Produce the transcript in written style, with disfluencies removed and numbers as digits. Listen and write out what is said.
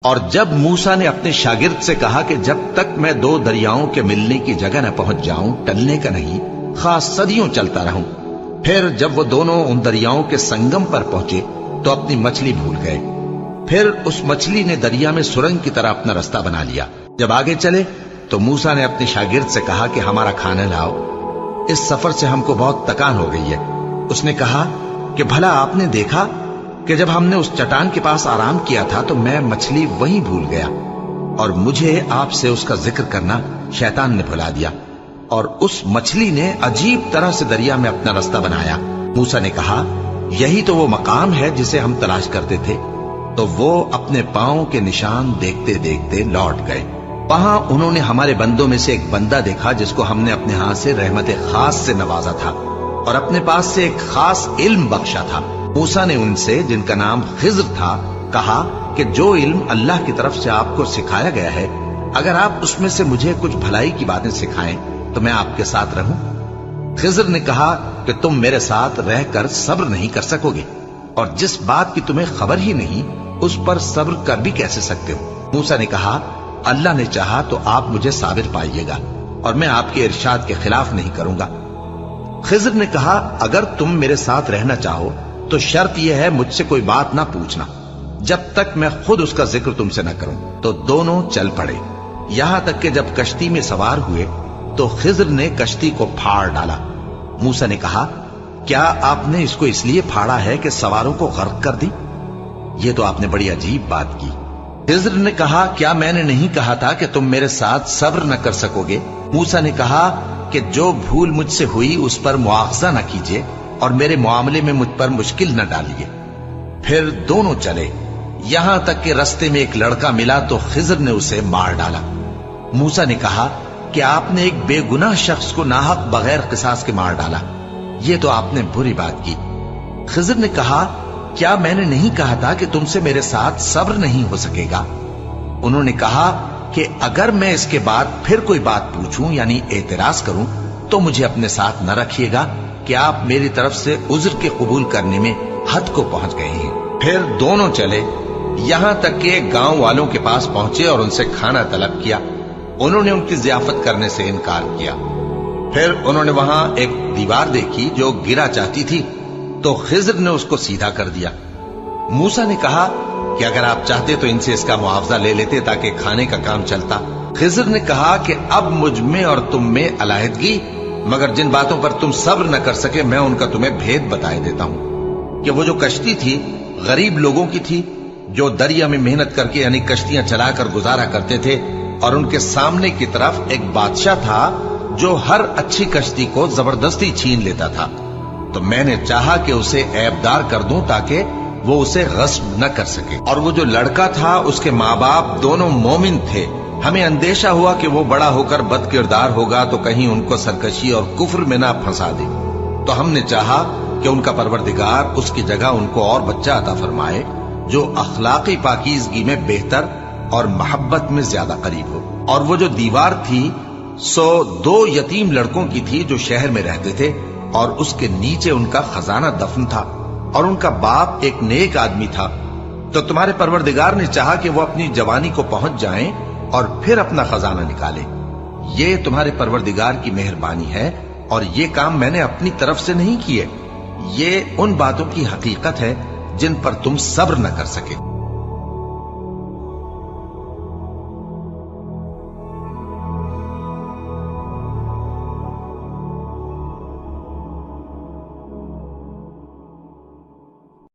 اور جب موسیٰ نے اپنے شاگرد سے کہا کہ جب تک میں دو دریاؤں کے ملنے کی جگہ نہ پہنچ جاؤں ٹلنے کا نہیں، خاص صدیوں چلتا رہوں، پھر جب وہ دونوں ان دریاؤں کے سنگم پر پہنچے تو اپنی مچھلی بھول گئے۔ پھر اس مچھلی نے دریا میں سرنگ کی طرح اپنا رستہ بنا لیا۔ جب آگے چلے تو موسیٰ نے اپنے شاگرد سے کہا کہ ہمارا کھانا لاؤ، اس سفر سے ہم کو بہت تکان ہو گئی ہے۔ اس نے کہا کہ بھلا آپ نے دیکھا کہ جب ہم نے اس چٹان کے پاس آرام کیا تھا تو میں مچھلی وہیں بھول گیا، اور مجھے آپ سے اس کا ذکر کرنا شیطان نے بھلا دیا، اور اس مچھلی نے عجیب طرح سے دریا میں اپنا رستہ بنایا۔ موسیٰ نے کہا یہی تو وہ مقام ہے جسے ہم تلاش کرتے تھے۔ تو وہ اپنے پاؤں کے نشان دیکھتے دیکھتے لوٹ گئے۔ وہاں انہوں نے ہمارے بندوں میں سے ایک بندہ دیکھا جس کو ہم نے اپنے ہاتھ سے رحمت خاص سے نوازا تھا اور اپنے پاس سے ایک خاص علم بخشا تھا۔ موسیٰ نے ان سے، جن کا نام خضر تھا، کہا کہ جو علم اللہ کی طرف سے آپ کو سکھایا گیا ہے، اگر آپ اس میں سے مجھے کچھ بھلائی کی باتیں سکھائیں تو میں آپ کے ساتھ رہوں۔ خضر نے کہا کہ تم میرے ساتھ رہ کر صبر نہیں کر سکو گے، اور جس بات کی تمہیں خبر ہی نہیں اس پر صبر کر بھی کیسے سکتے ہو؟ موسیٰ نے کہا اللہ نے چاہا تو آپ مجھے صابر پائیے گا، اور میں آپ کے ارشاد کے خلاف نہیں کروں گا۔ خضر نے کہا اگر تم میرے ساتھ رہنا چاہو تو شرط یہ ہے مجھ سے کوئی بات نہ پوچھنا جب تک میں خود اس کا ذکر تم سے نہ کروں۔ تو دونوں چل پڑے، یہاں تک کہ جب کشتی میں سوار ہوئے تو خضر نے کشتی کو پھاڑ ڈالا۔ موسیٰ نے کہا کیا آپ نے اس کو اس لیے پھاڑا ہے کہ سواروں کو غرق کر دی؟ یہ تو آپ نے بڑی عجیب بات کی۔ خضر نے کہا کیا میں نے نہیں کہا تھا کہ تم میرے ساتھ صبر نہ کر سکو گے؟ موسیٰ نے کہا کہ جو بھول مجھ سے ہوئی اس پر مواخذہ نہ کیجیے اور میرے معاملے میں مجھ پر مشکل نہ ڈالیے۔ پھر دونوں چلے، یہاں تک کہ رستے میں ایک لڑکا ملا تو خضر نے اسے مار ڈالا۔ موسیٰ نے کہا کہ آپ نے ایک بے گناہ شخص کو ناحق بغیر قصاص کے مار ڈالا، یہ تو آپ نے بری بات کی۔ خضر نے کہا کیا میں نے نہیں کہا تھا کہ تم سے میرے ساتھ صبر نہیں ہو سکے گا؟ انہوں نے کہا کہ اگر میں اس کے بعد پھر کوئی بات پوچھوں یعنی اعتراض کروں تو مجھے اپنے ساتھ نہ رکھیے گا کہ آپ میری طرف سے عذر کے قبول کرنے میں حد کو پہنچ گئے ہیں۔ پھر دونوں چلے، یہاں تک کہ گاؤں والوں کے پاس پہنچے اور ان سے کھانا طلب کیا۔ انہوں نے ان کی ضیافت کرنے سے انکار کیا۔ پھر انہوں نے وہاں ایک دیوار دیکھی جو گرا چاہتی تھی تو خضر نے اس کو سیدھا کر دیا۔ موسیٰ نے کہا کہ اگر آپ چاہتے تو ان سے اس کا معاوضہ لے لیتے تاکہ کھانے کا کام چلتا۔ خضر نے کہا کہ اب مجھ میں اور تم میں علیحدگی، مگر جن باتوں پر تم صبر نہ کر سکے میں ان کا تمہیں بھید بتائے دیتا ہوں کہ وہ جو کشتی تھی غریب لوگوں کی تھی جو دریا میں محنت کر کے یعنی کشتیاں چلا کر گزارا کرتے تھے، اور ان کے سامنے کی طرف ایک بادشاہ تھا جو ہر اچھی کشتی کو زبردستی چھین لیتا تھا۔ تو میں نے چاہا کہ اسے عیبدار کر دوں تاکہ وہ اسے غصب نہ کر سکے، اور وہ جو لڑکا تھا اس کے ماں باپ دونوں مومن تھے۔ ہمیں اندیشہ ہوا کہ وہ بڑا ہو کر بد کردار ہوگا تو کہیں ان کو سرکشی اور کفر میں نہ پھنسا دے، تو ہم نے چاہا کہ ان کا پروردگار اس کی جگہ ان کو اور بچہ عطا فرمائے جو اخلاقی پاکیزگی میں بہتر اور محبت میں زیادہ قریب ہو۔ اور وہ جو دیوار تھی سو 2 یتیم لڑکوں کی تھی جو شہر میں رہتے تھے، اور اس کے نیچے ان کا خزانہ دفن تھا، اور ان کا باپ ایک نیک آدمی تھا۔ تو تمہارے پروردگار نے چاہا کہ وہ اپنی جوانی کو پہنچ جائیں اور پھر اپنا خزانہ نکالے۔ یہ تمہارے پروردگار کی مہربانی ہے، اور یہ کام میں نے اپنی طرف سے نہیں کیے، یہ ان باتوں کی حقیقت ہے جن پر تم صبر نہ کر سکے۔